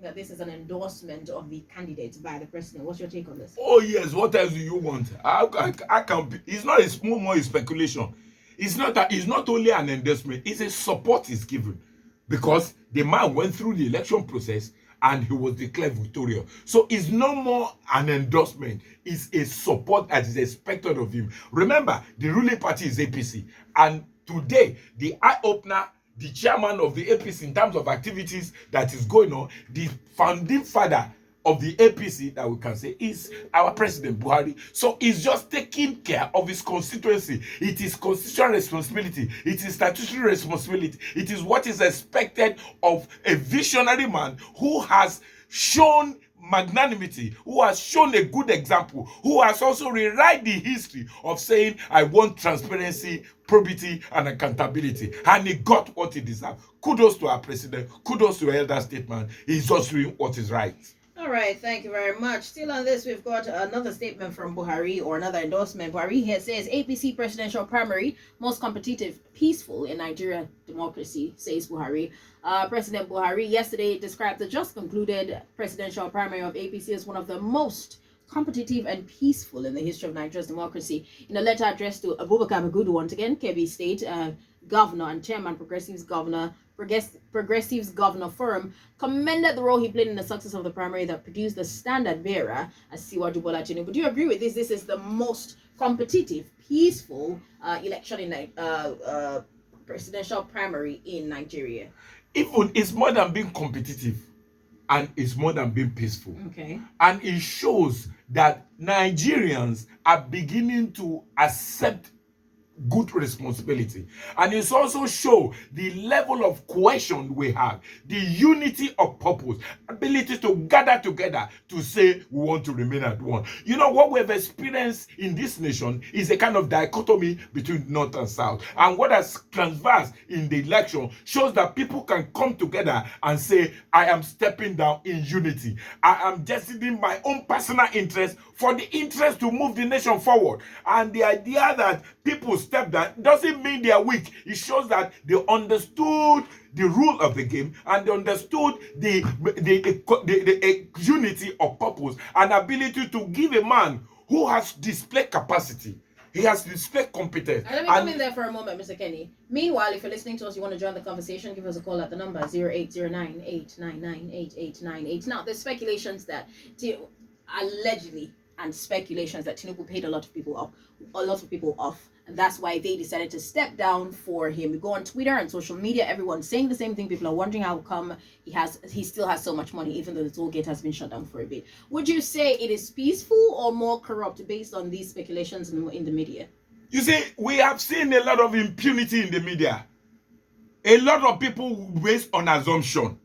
that this is an endorsement of the candidate by the president. What's your take on this? Oh yes, what else do you want? I can be, it's not a small more a speculation. It's not that it's not only an endorsement, it's a support is given because the man went through the election process and he was declared victorious. So it's no more an endorsement, it's a support that is expected of him. Remember, the ruling party is APC, and today the eye opener, the chairman of the APC in terms of activities that is going on, the founding father of the APC that we can say is our President Buhari. So he's just taking care of his constituency. It is constitutional responsibility. It is statutory responsibility. It is what is expected of a visionary man who has shown magnanimity, who has shown a good example, who has also rewrite the history of saying, I want transparency, probity, and accountability. And he got what he deserved. Kudos to our president. Kudos to elder statesman. He's just doing what is right. All right, thank you very much. Still on this, we've got another statement from Buhari, or another endorsement. Buhari here says APC presidential primary most competitive, peaceful in Nigeria democracy, says Buhari. President Buhari yesterday described the just concluded presidential primary of APC as one of the most competitive and peaceful in the history of Nigeria's democracy. In a letter addressed to Abubakar Bagudu, once again, Kebbi State Governor and Chairman Progressives Governor Forum, commended the role he played in the success of the primary that produced the standard bearer as Siwaju Bola Tinubu. Do you agree with this? This is the most competitive, peaceful election in presidential primary in Nigeria. Even it's more than being competitive, and it's more than being peaceful. Okay. And it shows that Nigerians are beginning to accept good responsibility, and it's also show the level of cohesion we have, the unity of purpose, ability to gather together to say we want to remain at one. You know what we've experienced in this nation is a kind of dichotomy between north and south, and what has transversed in the election shows that people can come together and say, I am stepping down in unity. I am justifying my own personal interest for the interest to move the nation forward. And the idea that people step down doesn't mean they are weak. It shows that they understood the rule of the game, and they understood the unity of purpose and ability to give a man who has displayed capacity. He has displayed competence. And let me come in there for a moment, Mr. Kenny. Meanwhile, if you're listening to us, you want to join the conversation, give us a call at the number 0809-899-8898. Now, there's speculations that allegedly and speculations that Tinubu paid a lot of people off, and that's why they decided to step down for him. We go on Twitter and social media, everyone's saying the same thing. People are wondering how come he still has so much money, even though the toll gate has been shut down for a bit. Would you say it is peaceful or more corrupt based on these speculations in the media? You see, we have seen a lot of impunity in the media. A lot of people based on assumption.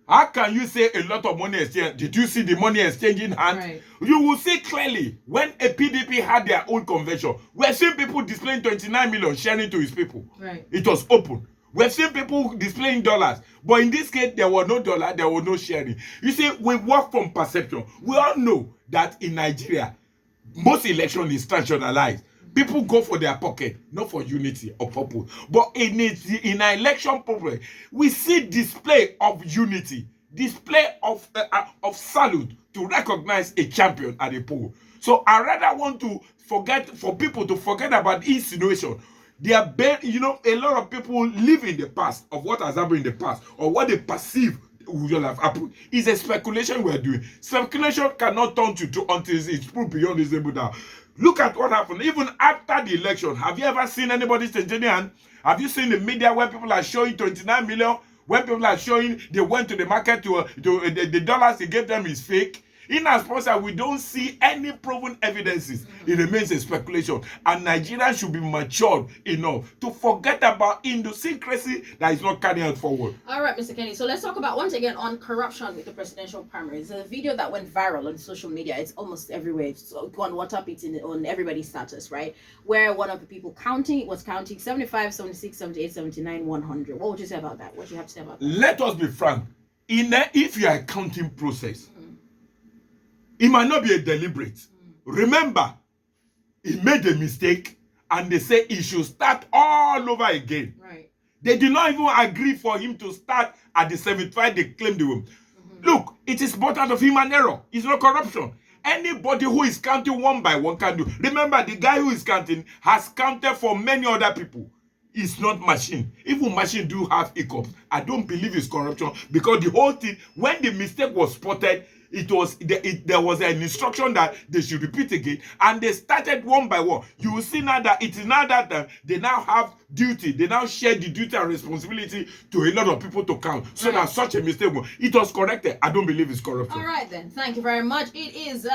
How can you say a lot of money exchange? Did you see the money exchanging hands? Right. You will see clearly when a PDP had their own convention. We're seeing people displaying 29 million sharing to his people. Right. It was open. We've seen people displaying dollars. But in this case, there was no dollar, there was no sharing. You see, we work from perception. We all know that in Nigeria, most election is traditionalized. People go for their pocket, not for unity or purpose. But in an election program, we see display of unity, display of salute to recognize a champion at the poll. So I rather want to for people to forget about insinuation. They are a lot of people live in the past of what has happened in the past or what they perceive will have happened. It's a speculation we're doing. Speculation cannot turn to truth until it's proved beyond reasonable doubt. Look at what happened even after the election. Have you ever seen anybody changing hand? Have you seen the media where people are showing 29 million? When people are showing they went to the market to the dollars they gave them is fake? In as much as we don't see any proven evidences, it remains a speculation. And Nigerians should be matured enough to forget about idiosyncrasy that is not carrying us forward. All right, Mr. Kenny. So let's talk about once again on corruption with the presidential primaries. A video that went viral on social media. It's almost everywhere. So on WhatsApp, it's on everybody's status, right? Where one of the people was counting 75, 76, 78, 79, 100. What would you say about that? What do you have to say about that? Let us be frank. If you are a counting process, it might not be a deliberate. Remember, he made a mistake and they say he should start all over again. Right. They did not even agree for him to start at the 75 they claimed they were. Look, It is brought out of human error. It's not corruption. Anybody who is counting one by one can do. Remember, the guy who is counting has counted for many other people. It's not machine. Even machine do have hiccups. I don't believe it's corruption, because the whole thing, when the mistake was spotted, there was an instruction that they should repeat again, and they started one by one. You will see now that it is now that they now have duty. They now share the duty and responsibility to a lot of people to count, so that such a mistake it was corrected. I don't believe it's corruption. All right then, thank you very much. It is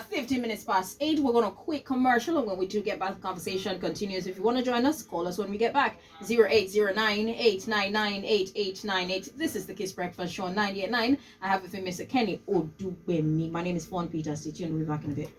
15 minutes past 8. We're gonna quit commercial, and when we do get back, the conversation continues. If you want to join us, call us when we get back. 0809-899-8898. This is the Kiss Breakfast Show on 98.9. I have with me Mr. Kenny Odubemi. My name is Fawn Peter. Stay tuned. We'll be back in a bit.